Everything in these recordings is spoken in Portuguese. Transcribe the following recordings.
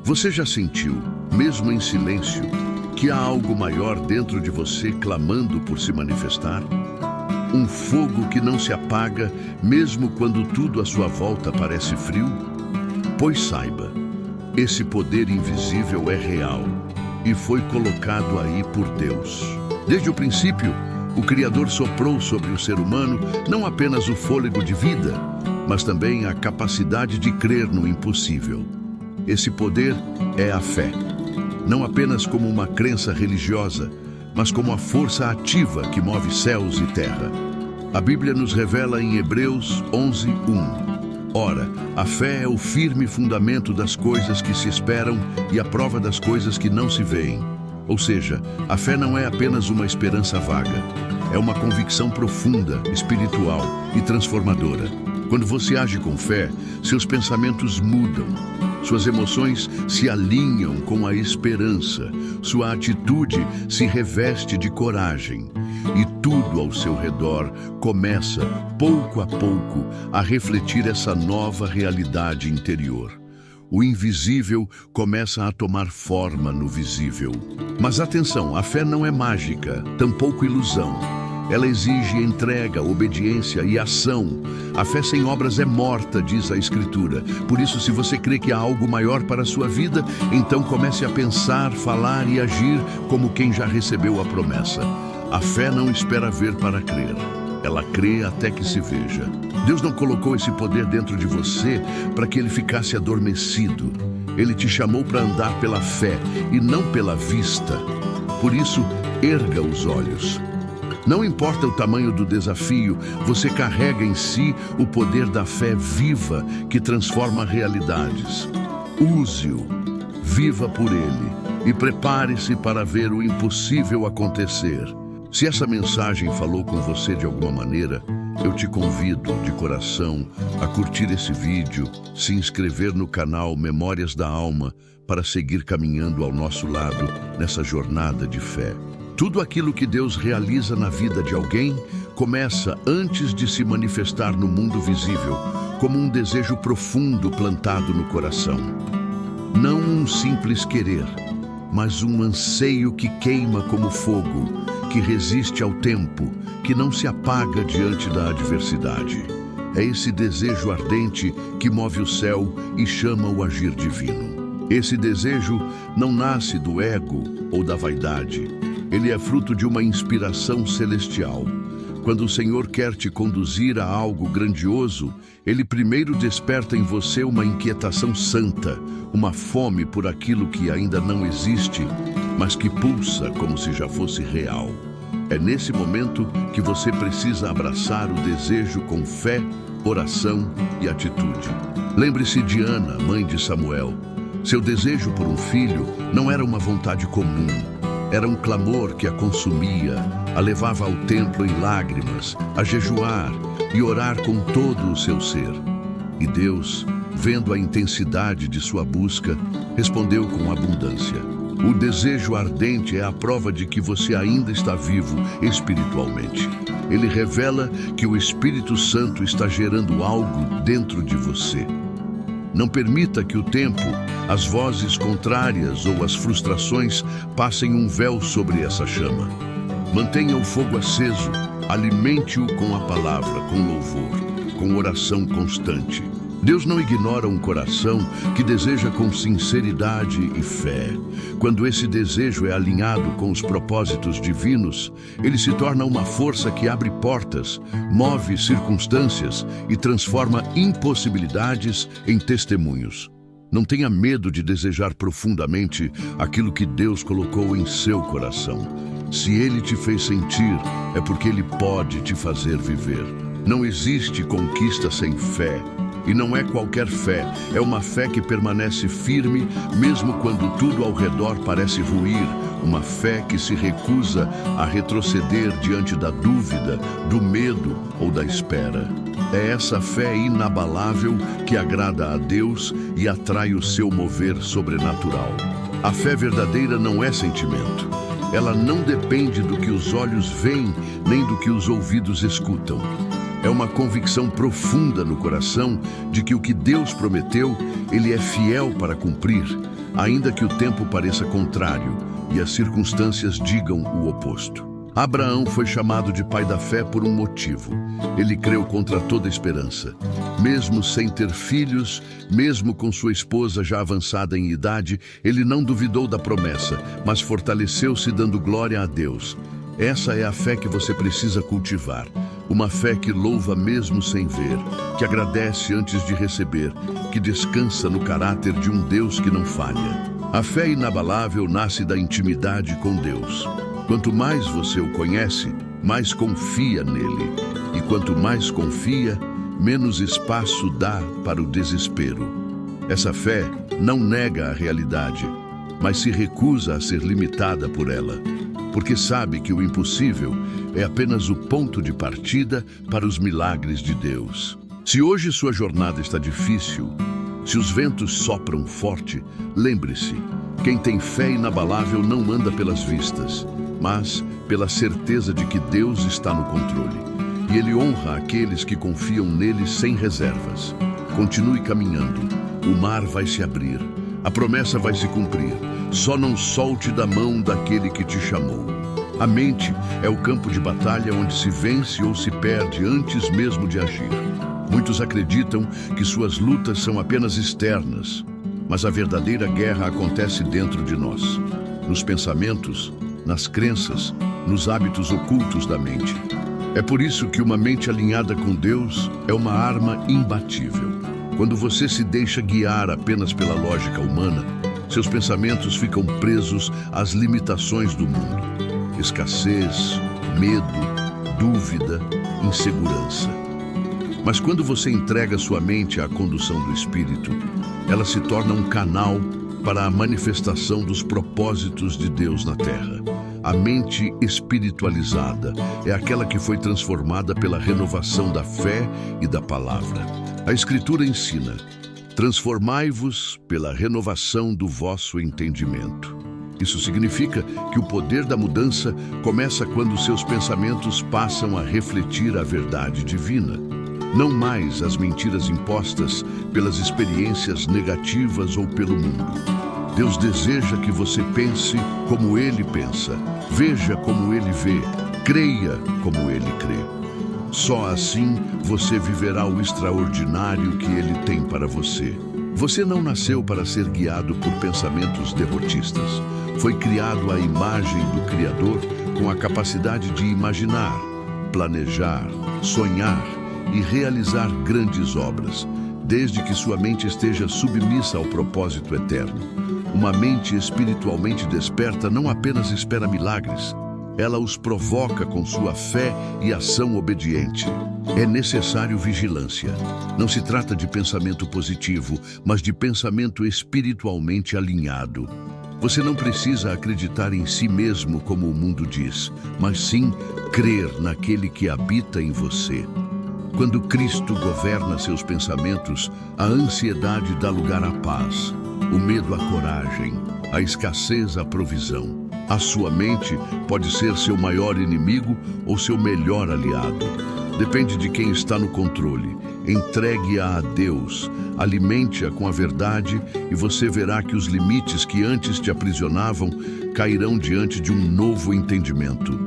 Você já sentiu, mesmo em silêncio, que há algo maior dentro de você clamando por se manifestar? Um fogo que não se apaga, mesmo quando tudo à sua volta parece frio? Pois saiba, esse poder invisível é real e foi colocado aí por Deus. Desde o princípio, o Criador soprou sobre o ser humano não apenas o fôlego de vida, mas também a capacidade de crer no impossível. Esse poder é a fé, não apenas como uma crença religiosa, mas como a força ativa que move céus e terra. A Bíblia nos revela em Hebreus 11:1. Ora, a fé é o firme fundamento das coisas que se esperam e a prova das coisas que não se veem. Ou seja, a fé não é apenas uma esperança vaga, é uma convicção profunda, espiritual e transformadora. Quando você age com fé, seus pensamentos mudam, suas emoções se alinham com a esperança, sua atitude se reveste de coragem e tudo ao seu redor começa, pouco a pouco, a refletir essa nova realidade interior. O invisível começa a tomar forma no visível. Mas atenção, a fé não é mágica, tampouco ilusão. Ela exige entrega, obediência e ação. A fé sem obras é morta, diz a Escritura. Por isso, se você crê que há algo maior para a sua vida, então comece a pensar, falar e agir como quem já recebeu a promessa. A fé não espera ver para crer. Ela crê até que se veja. Deus não colocou esse poder dentro de você para que ele ficasse adormecido. Ele te chamou para andar pela fé e não pela vista. Por isso, erga os olhos. Não importa o tamanho do desafio, você carrega em si o poder da fé viva que transforma realidades. Use-o, viva por ele e prepare-se para ver o impossível acontecer. Se essa mensagem falou com você de alguma maneira, eu te convido de coração a curtir esse vídeo, se inscrever no canal Memórias da Alma para seguir caminhando ao nosso lado nessa jornada de fé. Tudo aquilo que Deus realiza na vida de alguém começa antes de se manifestar no mundo visível, como um desejo profundo plantado no coração. Não um simples querer, mas um anseio que queima como fogo, que resiste ao tempo, que não se apaga diante da adversidade. É esse desejo ardente que move o céu e chama o agir divino. Esse desejo não nasce do ego ou da vaidade. Ele é fruto de uma inspiração celestial. Quando o Senhor quer te conduzir a algo grandioso, Ele primeiro desperta em você uma inquietação santa, uma fome por aquilo que ainda não existe, mas que pulsa como se já fosse real. É nesse momento que você precisa abraçar o desejo com fé, oração e atitude. Lembre-se de Ana, mãe de Samuel. Seu desejo por um filho não era uma vontade comum. Era um clamor que a consumia, a levava ao templo em lágrimas, a jejuar e orar com todo o seu ser. E Deus, vendo a intensidade de sua busca, respondeu com abundância. O desejo ardente é a prova de que você ainda está vivo espiritualmente. Ele revela que o Espírito Santo está gerando algo dentro de você. Não permita que o tempo, as vozes contrárias ou as frustrações passem um véu sobre essa chama. Mantenha o fogo aceso, alimente-o com a palavra, com louvor, com oração constante. Deus não ignora um coração que deseja com sinceridade e fé. Quando esse desejo é alinhado com os propósitos divinos, ele se torna uma força que abre portas, move circunstâncias e transforma impossibilidades em testemunhos. Não tenha medo de desejar profundamente aquilo que Deus colocou em seu coração. Se Ele te fez sentir, é porque Ele pode te fazer viver. Não existe conquista sem fé. E não é qualquer fé, é uma fé que permanece firme, mesmo quando tudo ao redor parece ruir, uma fé que se recusa a retroceder diante da dúvida, do medo ou da espera. É essa fé inabalável que agrada a Deus e atrai o seu mover sobrenatural. A fé verdadeira não é sentimento. Ela não depende do que os olhos veem, nem do que os ouvidos escutam. É uma convicção profunda no coração de que o que Deus prometeu, Ele é fiel para cumprir, ainda que o tempo pareça contrário e as circunstâncias digam o oposto. Abraão foi chamado de pai da fé por um motivo. Ele creu contra toda esperança. Mesmo sem ter filhos, mesmo com sua esposa já avançada em idade, ele não duvidou da promessa, mas fortaleceu-se dando glória a Deus. Essa é a fé que você precisa cultivar. Uma fé que louva mesmo sem ver, que agradece antes de receber, que descansa no caráter de um Deus que não falha. A fé inabalável nasce da intimidade com Deus. Quanto mais você o conhece, mais confia nele. E quanto mais confia, menos espaço dá para o desespero. Essa fé não nega a realidade, mas se recusa a ser limitada por ela, porque sabe que o impossível é apenas o ponto de partida para os milagres de Deus. Se hoje sua jornada está difícil, se os ventos sopram forte, lembre-se, quem tem fé inabalável não anda pelas vistas, mas pela certeza de que Deus está no controle. E Ele honra aqueles que confiam nele sem reservas. Continue caminhando. O mar vai se abrir. A promessa vai se cumprir. Só não solte da mão daquele que te chamou. A mente é o campo de batalha onde se vence ou se perde antes mesmo de agir. Muitos acreditam que suas lutas são apenas externas, mas a verdadeira guerra acontece dentro de nós, nos pensamentos, nas crenças, nos hábitos ocultos da mente. É por isso que uma mente alinhada com Deus é uma arma imbatível. Quando você se deixa guiar apenas pela lógica humana, seus pensamentos ficam presos às limitações do mundo. Escassez, medo, dúvida, insegurança. Mas quando você entrega sua mente à condução do Espírito, ela se torna um canal para a manifestação dos propósitos de Deus na Terra. A mente espiritualizada é aquela que foi transformada pela renovação da fé e da palavra. A Escritura ensina: transformai-vos pela renovação do vosso entendimento. Isso significa que o poder da mudança começa quando seus pensamentos passam a refletir a verdade divina. Não mais as mentiras impostas pelas experiências negativas ou pelo mundo. Deus deseja que você pense como Ele pensa, veja como Ele vê, creia como Ele crê. Só assim você viverá o extraordinário que Ele tem para você. Você não nasceu para ser guiado por pensamentos derrotistas. Foi criado à imagem do Criador com a capacidade de imaginar, planejar, sonhar e realizar grandes obras, desde que sua mente esteja submissa ao propósito eterno. Uma mente espiritualmente desperta não apenas espera milagres, ela os provoca com sua fé e ação obediente. É necessário vigilância. Não se trata de pensamento positivo, mas de pensamento espiritualmente alinhado. Você não precisa acreditar em si mesmo como o mundo diz, mas sim crer naquele que habita em você. Quando Cristo governa seus pensamentos, a ansiedade dá lugar à paz, o medo à coragem, a escassez à provisão. A sua mente pode ser seu maior inimigo ou seu melhor aliado. Depende de quem está no controle. Entregue-a a Deus, alimente-a com a verdade e você verá que os limites que antes te aprisionavam cairão diante de um novo entendimento.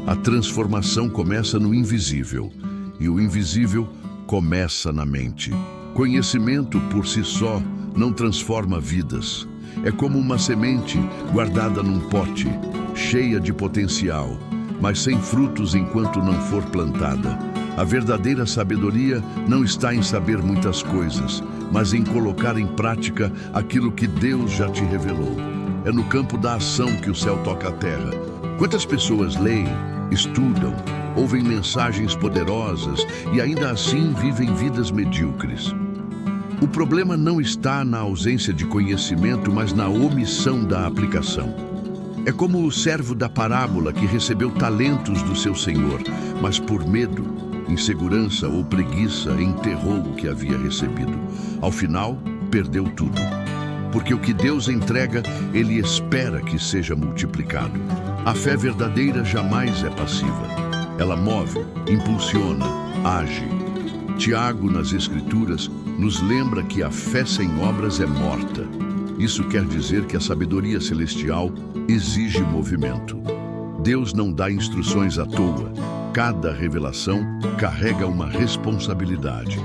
A transformação começa no invisível. E o invisível começa na mente. Conhecimento por si só não transforma vidas. É como uma semente guardada num pote, cheia de potencial, mas sem frutos enquanto não for plantada. A verdadeira sabedoria não está em saber muitas coisas, mas em colocar em prática aquilo que Deus já te revelou. É no campo da ação que o céu toca a terra. Quantas pessoas leem, estudam, ouvem mensagens poderosas e ainda assim vivem vidas medíocres? O problema não está na ausência de conhecimento, mas na omissão da aplicação. É como o servo da parábola que recebeu talentos do seu senhor, mas por medo, insegurança ou preguiça enterrou o que havia recebido. Ao final, perdeu tudo. Porque o que Deus entrega, Ele espera que seja multiplicado. A fé verdadeira jamais é passiva. Ela move, impulsiona, age. Tiago, nas Escrituras, nos lembra que a fé sem obras é morta. Isso quer dizer que a sabedoria celestial exige movimento. Deus não dá instruções à toa. Cada revelação carrega uma responsabilidade.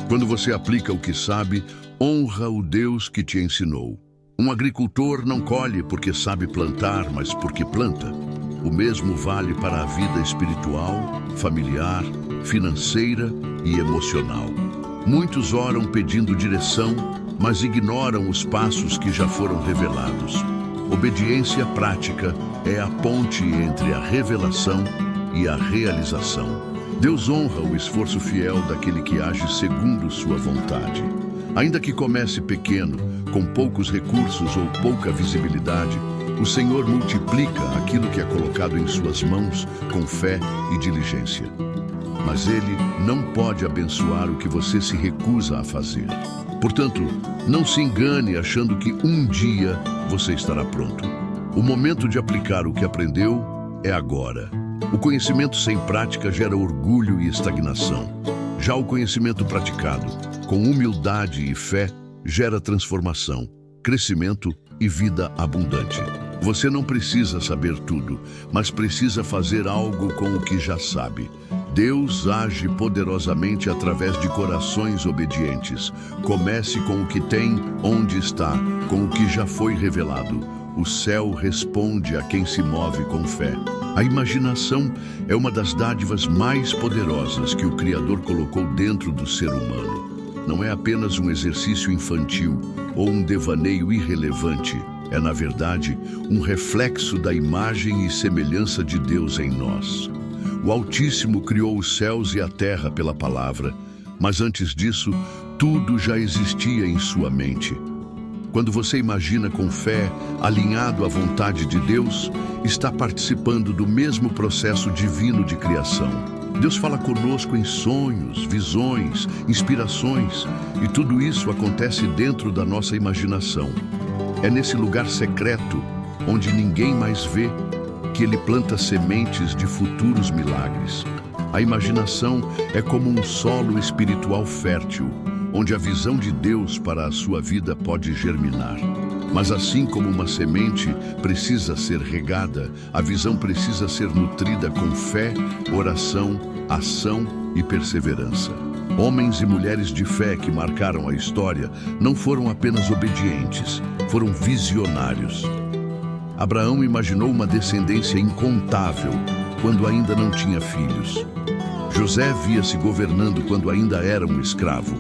Quando você aplica o que sabe, honra o Deus que te ensinou. Um agricultor não colhe porque sabe plantar, mas porque planta. O mesmo vale para a vida espiritual, familiar, financeira e emocional. Muitos oram pedindo direção, mas ignoram os passos que já foram revelados. Obediência prática é a ponte entre a revelação e a realização. Deus honra o esforço fiel daquele que age segundo sua vontade. Ainda que comece pequeno, com poucos recursos ou pouca visibilidade, o Senhor multiplica aquilo que é colocado em suas mãos com fé e diligência. Mas Ele não pode abençoar o que você se recusa a fazer. Portanto, não se engane achando que um dia você estará pronto. O momento de aplicar o que aprendeu é agora. O conhecimento sem prática gera orgulho e estagnação. Já o conhecimento praticado, com humildade e fé, gera transformação, crescimento e vida abundante. Você não precisa saber tudo, mas precisa fazer algo com o que já sabe. Deus age poderosamente através de corações obedientes. Comece com o que tem, onde está, com o que já foi revelado. O céu responde a quem se move com fé. A imaginação é uma das dádivas mais poderosas que o Criador colocou dentro do ser humano. Não é apenas um exercício infantil ou um devaneio irrelevante. É, na verdade, um reflexo da imagem e semelhança de Deus em nós. O Altíssimo criou os céus e a terra pela palavra, mas antes disso, tudo já existia em sua mente. Quando você imagina com fé, alinhado à vontade de Deus, está participando do mesmo processo divino de criação. Deus fala conosco em sonhos, visões, inspirações, e tudo isso acontece dentro da nossa imaginação. É nesse lugar secreto, onde ninguém mais vê, que Ele planta sementes de futuros milagres. A imaginação é como um solo espiritual fértil, onde a visão de Deus para a sua vida pode germinar. Mas assim como uma semente precisa ser regada, a visão precisa ser nutrida com fé, oração, ação e perseverança. Homens e mulheres de fé que marcaram a história não foram apenas obedientes, foram visionários. Abraão imaginou uma descendência incontável quando ainda não tinha filhos. José via-se governando quando ainda era um escravo.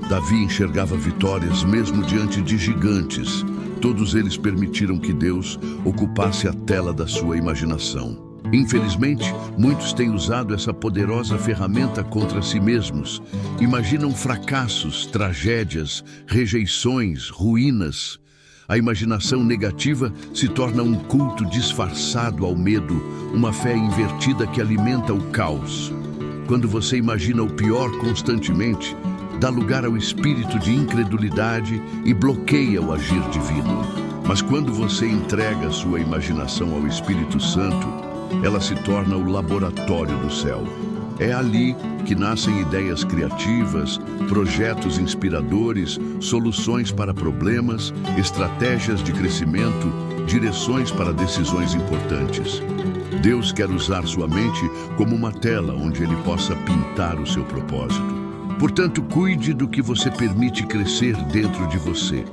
Davi enxergava vitórias mesmo diante de gigantes. Todos eles permitiram que Deus ocupasse a tela da sua imaginação. Infelizmente, muitos têm usado essa poderosa ferramenta contra si mesmos. Imaginam fracassos, tragédias, rejeições, ruínas. A imaginação negativa se torna um culto disfarçado ao medo, uma fé invertida que alimenta o caos. Quando você imagina o pior constantemente, dá lugar ao espírito de incredulidade e bloqueia o agir divino. Mas quando você entrega sua imaginação ao Espírito Santo, ela se torna o laboratório do céu. É ali que nascem ideias criativas, projetos inspiradores, soluções para problemas, estratégias de crescimento, direções para decisões importantes. Deus quer usar sua mente como uma tela onde Ele possa pintar o seu propósito. Portanto, cuide do que você permite crescer dentro de você.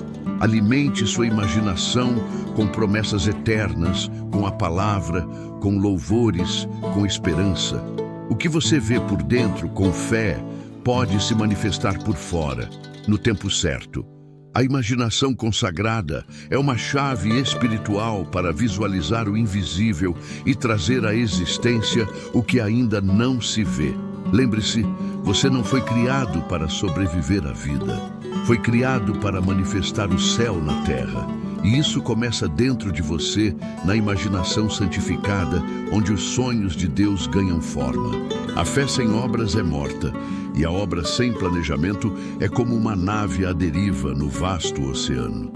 Alimente sua imaginação com promessas eternas, com a palavra, com louvores, com esperança. O que você vê por dentro com fé pode se manifestar por fora, no tempo certo. A imaginação consagrada é uma chave espiritual para visualizar o invisível e trazer à existência o que ainda não se vê. Lembre-se, você não foi criado para sobreviver à vida. Foi criado para manifestar o céu na terra. E isso começa dentro de você, na imaginação santificada, onde os sonhos de Deus ganham forma. A fé sem obras é morta, e a obra sem planejamento é como uma nave à deriva no vasto oceano.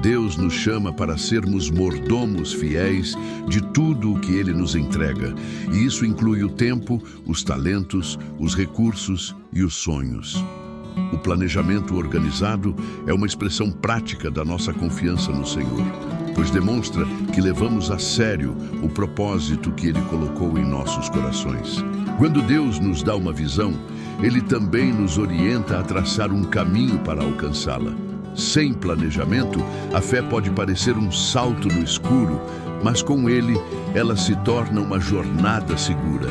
Deus nos chama para sermos mordomos fiéis de tudo o que Ele nos entrega, e isso inclui o tempo, os talentos, os recursos e os sonhos. O planejamento organizado é uma expressão prática da nossa confiança no Senhor, pois demonstra que levamos a sério o propósito que Ele colocou em nossos corações. Quando Deus nos dá uma visão, Ele também nos orienta a traçar um caminho para alcançá-la. Sem planejamento, a fé pode parecer um salto no escuro, mas com ele, ela se torna uma jornada segura,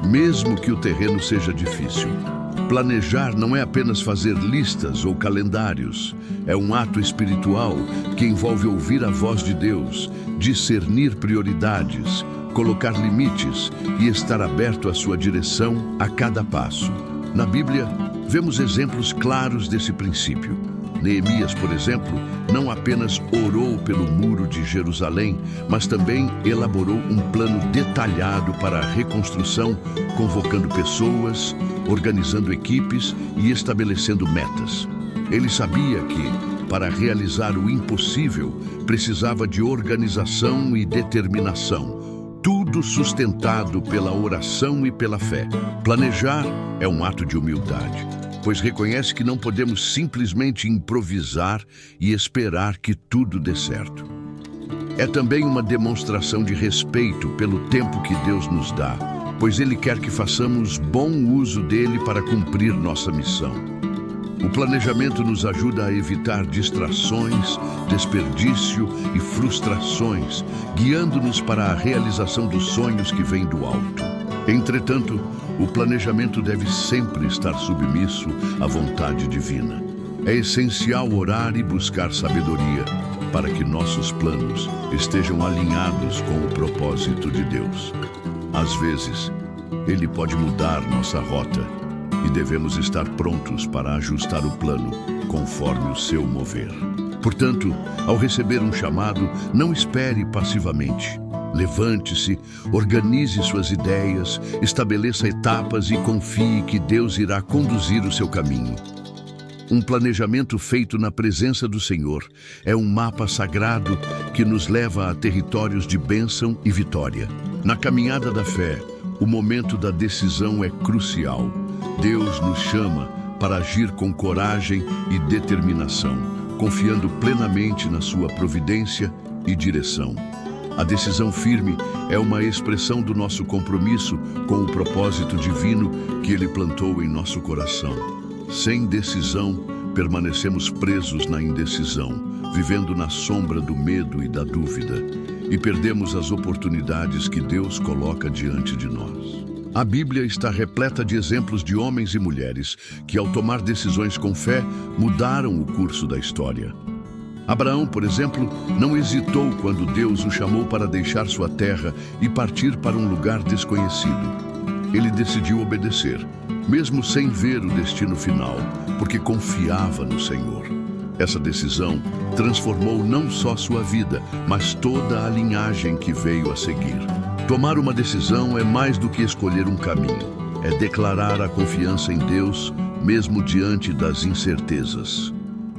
mesmo que o terreno seja difícil. Planejar não é apenas fazer listas ou calendários. É um ato espiritual que envolve ouvir a voz de Deus, discernir prioridades, colocar limites e estar aberto à sua direção a cada passo. Na Bíblia, vemos exemplos claros desse princípio. Neemias, por exemplo, não apenas orou pelo muro de Jerusalém, mas também elaborou um plano detalhado para a reconstrução, convocando pessoas, organizando equipes e estabelecendo metas. Ele sabia que, para realizar o impossível, precisava de organização e determinação, tudo sustentado pela oração e pela fé. Planejar é um ato de humildade, pois reconhece que não podemos simplesmente improvisar e esperar que tudo dê certo. É também uma demonstração de respeito pelo tempo que Deus nos dá, pois Ele quer que façamos bom uso dele para cumprir nossa missão. O planejamento nos ajuda a evitar distrações, desperdício e frustrações, guiando-nos para a realização dos sonhos que vêm do alto. Entretanto, o planejamento deve sempre estar submisso à vontade divina. É essencial orar e buscar sabedoria para que nossos planos estejam alinhados com o propósito de Deus. Às vezes, Ele pode mudar nossa rota e devemos estar prontos para ajustar o plano conforme o seu mover. Portanto, ao receber um chamado, não espere passivamente. Levante-se, organize suas ideias, estabeleça etapas e confie que Deus irá conduzir o seu caminho. Um planejamento feito na presença do Senhor é um mapa sagrado que nos leva a territórios de bênção e vitória. Na caminhada da fé, o momento da decisão é crucial. Deus nos chama para agir com coragem e determinação, confiando plenamente na sua providência e direção. A decisão firme é uma expressão do nosso compromisso com o propósito divino que Ele plantou em nosso coração. Sem decisão, permanecemos presos na indecisão, vivendo na sombra do medo e da dúvida, e perdemos as oportunidades que Deus coloca diante de nós. A Bíblia está repleta de exemplos de homens e mulheres que, ao tomar decisões com fé, mudaram o curso da história. Abraão, por exemplo, não hesitou quando Deus o chamou para deixar sua terra e partir para um lugar desconhecido. Ele decidiu obedecer, mesmo sem ver o destino final, porque confiava no Senhor. Essa decisão transformou não só sua vida, mas toda a linhagem que veio a seguir. Tomar uma decisão é mais do que escolher um caminho. É declarar a confiança em Deus, mesmo diante das incertezas.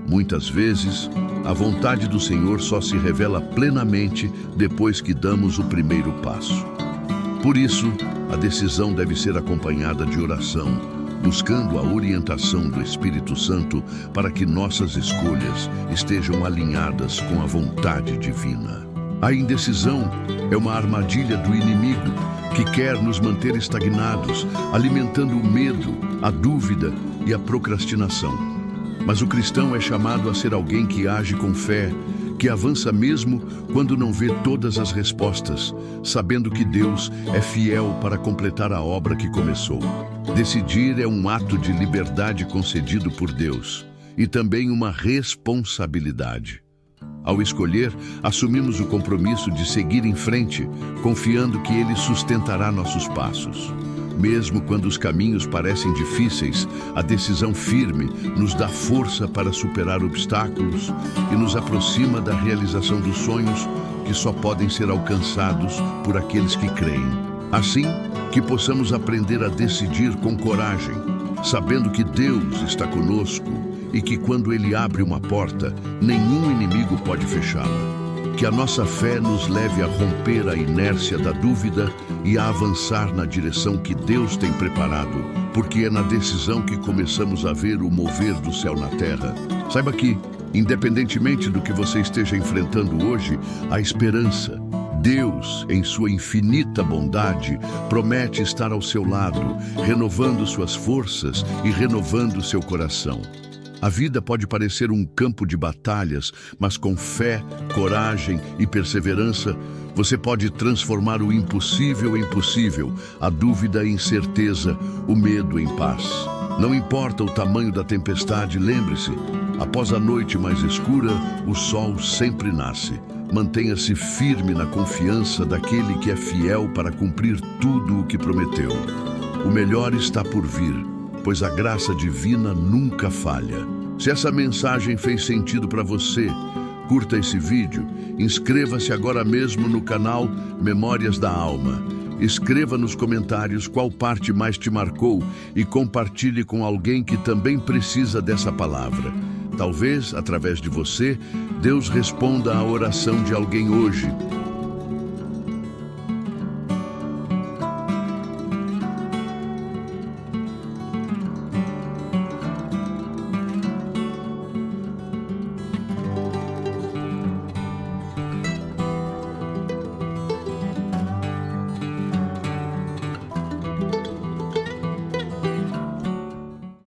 Muitas vezes, a vontade do Senhor só se revela plenamente depois que damos o primeiro passo. Por isso, a decisão deve ser acompanhada de oração, buscando a orientação do Espírito Santo para que nossas escolhas estejam alinhadas com a vontade divina. A indecisão é uma armadilha do inimigo que quer nos manter estagnados, alimentando o medo, a dúvida e a procrastinação. Mas o cristão é chamado a ser alguém que age com fé, que avança mesmo quando não vê todas as respostas, sabendo que Deus é fiel para completar a obra que começou. Decidir é um ato de liberdade concedido por Deus e também uma responsabilidade. Ao escolher, assumimos o compromisso de seguir em frente, confiando que Ele sustentará nossos passos. Mesmo quando os caminhos parecem difíceis, a decisão firme nos dá força para superar obstáculos e nos aproxima da realização dos sonhos que só podem ser alcançados por aqueles que creem. Assim, que possamos aprender a decidir com coragem, sabendo que Deus está conosco e que quando Ele abre uma porta, nenhum inimigo pode fechá-la. Que a nossa fé nos leve a romper a inércia da dúvida e a avançar na direção que Deus tem preparado, porque é na decisão que começamos a ver o mover do céu na terra. Saiba que, independentemente do que você esteja enfrentando hoje, há esperança. Deus, em sua infinita bondade, promete estar ao seu lado, renovando suas forças e renovando seu coração. A vida pode parecer um campo de batalhas, mas com fé, coragem e perseverança, você pode transformar o impossível em possível, a dúvida em certeza, o medo em paz. Não importa o tamanho da tempestade, lembre-se, após a noite mais escura, o sol sempre nasce. Mantenha-se firme na confiança daquele que é fiel para cumprir tudo o que prometeu. O melhor está por vir, pois a graça divina nunca falha. Se essa mensagem fez sentido para você, curta esse vídeo, inscreva-se agora mesmo no canal Memórias da Alma. Escreva nos comentários qual parte mais te marcou e compartilhe com alguém que também precisa dessa palavra. Talvez, através de você, Deus responda à oração de alguém hoje.